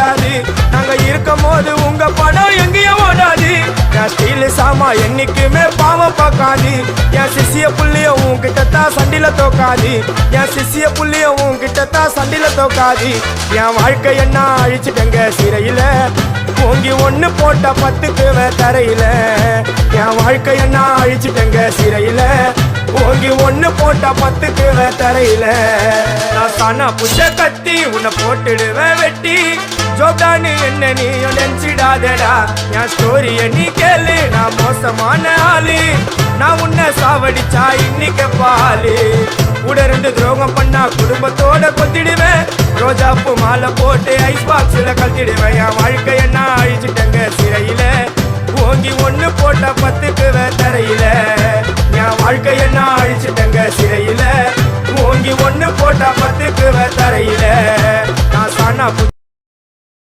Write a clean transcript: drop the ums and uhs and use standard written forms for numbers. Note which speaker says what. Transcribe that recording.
Speaker 1: ஓடாது. நாங்க இருக்கும் போது உங்க படம் எங்கேயும் ஓடாது. என் ஸ்டீல் சாமா என்னைக்குமே பாவம் பார்க்காது. என் சிசிய புள்ளிய உன்கிட்டத்தான் சண்டில தோக்காது. என் சிசிய புள்ளிய உன்கிட்டத்தான் சண்டில தோக்காது. என் வாழ்க்கை என்ன அழிச்சுட்டங்க சிறையில, ஓங்கி ஒண்ணு போட்ட 10க்கு தரையில. என் வாழ்க்கை என்ன அழிச்சுட்டங்க சிறையில, ஓங்கி ஒண்ணு போட்ட 10க்கு தரையில. நான் சானா புஷ கத்தி உன்னை போட்டுடுவேன் வெட்டி. ஜோப்டானு என்ன நீ நினைச்சிடாதடா. என் ஸ்டோரிய நீ கேளு, நான் மோசமான ஆளு. நான் உன்னை சாவடிச்சா இன்னைக்கு பாலு. கூட 2 துரோகம் பண்ணா குடும்பத்தோட கொத்திடுவேன். ரோஜாப்பு மாலை போட்டு ஐஸ் பாக்ஸ்ல கழட்டிடுவேன். என் வாழ்க்கை என்ன அழிச்சுட்டங்க சிறையில, ஓங்கி ஒண்ணு போட்ட 10க்கு தரையில. என் வாழ்க்கை என்ன அழிச்சுட்டங்க சிறையில, ஓங்கி ஒண்ணு போட்ட 10க்கு தரையில. நான் சானா